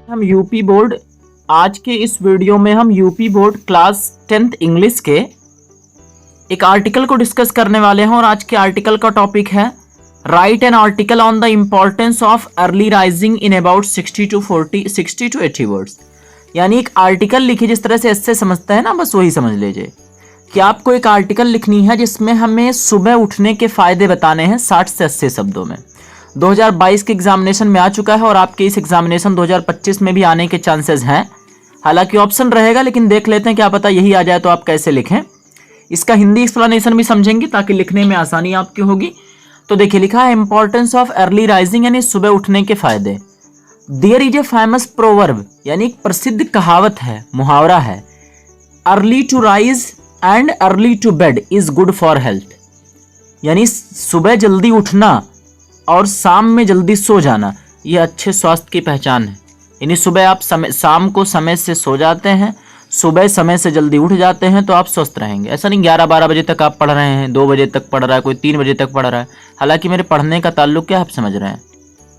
हम UP board आज के इस वीडियो में हम UP board class 10th English के एक आर्टिकल को डिस्कस करने वाले हैं और आज के आर्टिकल का टॉपिक है right an article on the importance of early rising in about 60 to 80 words. यानी एक आर्टिकल लिखिए, जिस तरह से इससे समझते हैं ना, बस वही समझ लीजिए कि आपको एक आर्टिकल लिखनी है जिसमें हमें सुबह उठने के फायदे बताने हैं 60 से 80 शब्दों में। 2022 के एग्जामिनेशन में आ चुका है और आपके इस एग्जामिनेशन 2025 में भी आने के चांसेस हैं। हालांकि ऑप्शन रहेगा, लेकिन देख लेते हैं, क्या पता यही आ जाए तो आप कैसे लिखें। इसका हिंदी एक्सप्लेनेशन भी समझेंगे ताकि लिखने में आसानी आपकी होगी। तो देखिए, लिखा है इंपॉर्टेंस ऑफ अर्ली राइजिंग, यानी सुबह उठने के फायदे। There is a famous proverb, यानी एक प्रसिद्ध कहावत है, मुहावरा है, early to rise and early to bed is good for health. यानी सुबह जल्दी उठना और शाम में जल्दी सो जाना, यह अच्छे स्वास्थ्य की पहचान है। यानी सुबह आप शाम को समय से सो जाते हैं, सुबह समय से जल्दी उठ जाते हैं तो आप स्वस्थ रहेंगे। ऐसा नहीं 11-12 बजे तक आप पढ़ रहे हैं, 2 बजे तक पढ़ रहा है, कोई 3 बजे तक पढ़ रहा है। हालांकि मेरे पढ़ने का ताल्लुक क्या आप समझ रहे हैं,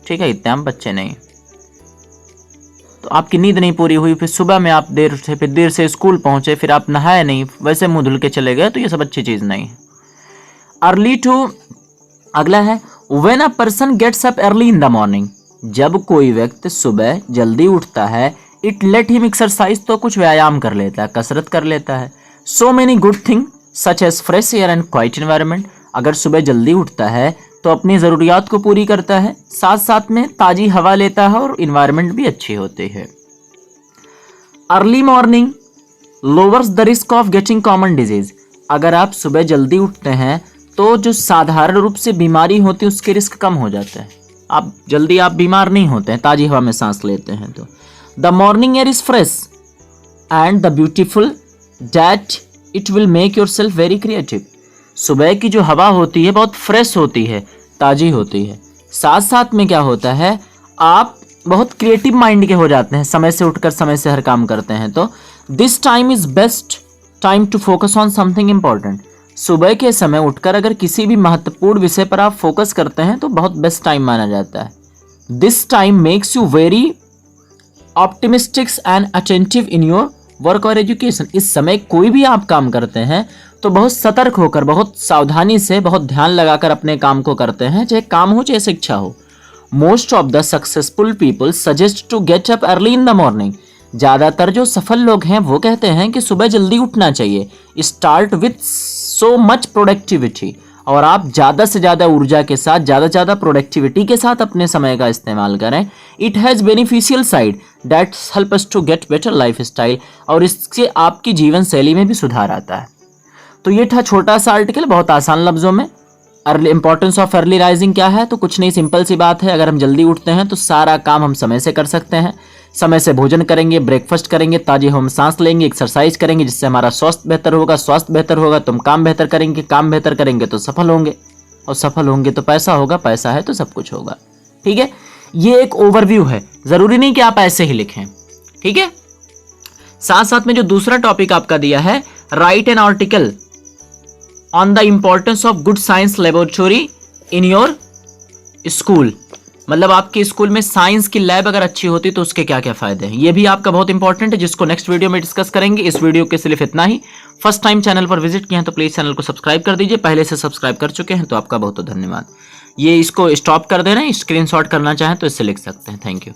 ठीक है, इतने हम बच्चे नहीं। तो आपकी नींद नहीं पूरी हुई, फिर सुबह में आप देर से, फिर देर से स्कूल पहुंचे, फिर आप नहाए नहीं, वैसे मुंह धुल के चले गए, तो ये सब अच्छी चीज़ नहीं है। अर्ली टू, अगला है when a person gets up early in the morning, जब कोई व्यक्ति सुबह जल्दी उठता है, इट लेट हिम एक्सरसाइज, तो कुछ व्यायाम कर लेता है, कसरत कर लेता है। So many good thing such as fresh air and quiet environment, अगर सुबह जल्दी उठता है तो अपनी ज़रूरियात को पूरी करता है, साथ साथ में ताज़ी हवा लेता है और इन्वायरमेंट भी अच्छी होती है। Early morning lowers the risk of getting common disease, अगर आप सुबह जल्दी उठते हैं तो जो साधारण रूप से बीमारी होती है उसके रिस्क कम हो जाते हैं। आप बीमार नहीं होते हैं, ताज़ी हवा में सांस लेते हैं तो। The morning air is fresh and the beautiful that it will make your self very creative, सुबह की जो हवा होती है बहुत फ्रेश होती है, ताज़ी होती है। साथ साथ में क्या होता है, आप बहुत क्रिएटिव माइंड के हो जाते हैं, समय से उठकर समय से हर काम करते हैं। तो this time is best time to focus on something important, सुबह के समय उठकर अगर किसी भी महत्वपूर्ण विषय पर आप फोकस करते हैं तो बहुत बेस्ट टाइम माना जाता है। This time makes you very optimistic and attentive in your work और एजुकेशन, इस समय कोई भी आप काम करते हैं तो बहुत सतर्क होकर, बहुत सावधानी से, बहुत ध्यान लगाकर अपने काम को करते हैं, चाहे काम हो चाहे शिक्षा हो। Most of the successful people suggest to get up early in the morning, ज़्यादातर जो सफल लोग हैं वो कहते हैं कि सुबह जल्दी उठना चाहिए। Start with so much productivity, और आप ज़्यादा से ज़्यादा ऊर्जा के साथ, ज़्यादा से ज़्यादा प्रोडक्टिविटी के साथ अपने समय का इस्तेमाल करें। It has beneficial side that help us to get better lifestyle, और इससे आपकी जीवन शैली में भी सुधार आता है। तो ये था छोटा सा आर्टिकल, बहुत आसान लफ्ज़ों में। Early importance of early rising क्या है, तो कुछ नहीं, सिंपल सी बात है, अगर हम जल्दी उठते हैं तो सारा काम हम समय से कर सकते हैं। समय से भोजन करेंगे, ब्रेकफास्ट करेंगे, ताज़ी हम सांस लेंगे, एक्सरसाइज करेंगे, जिससे हमारा स्वास्थ्य बेहतर होगा, स्वास्थ्य बेहतर होगा तो हम काम बेहतर करेंगे, काम बेहतर करेंगे तो सफल होंगे, और सफल होंगे तो पैसा होगा, पैसा है तो सब कुछ होगा। ठीक है, ये एक ओवरव्यू है, ज़रूरी नहीं कि आप ऐसे ही लिखें। ठीक है, साथ साथ में जो दूसरा टॉपिक आपका दिया है, right an article on the importance of good science laboratory in your school, मतलब आपके स्कूल में साइंस की लैब अगर अच्छी होती तो उसके क्या क्या फायदे हैं, ये भी आपका बहुत इंपॉर्टेंट है, जिसको नेक्स्ट वीडियो में डिस्कस करेंगे। इस वीडियो के सिर्फ इतना ही। फर्स्ट टाइम चैनल पर विजिट किए हैं तो प्लीज़ चैनल को सब्सक्राइब कर दीजिए, पहले से सब्सक्राइब कर चुके हैं तो आपका बहुत बहुत धन्यवाद। ये इसको स्टॉप कर दे रहे हैं, स्क्रीनशॉट करना चाहें तो इससे लिख सकते हैं। Thank you.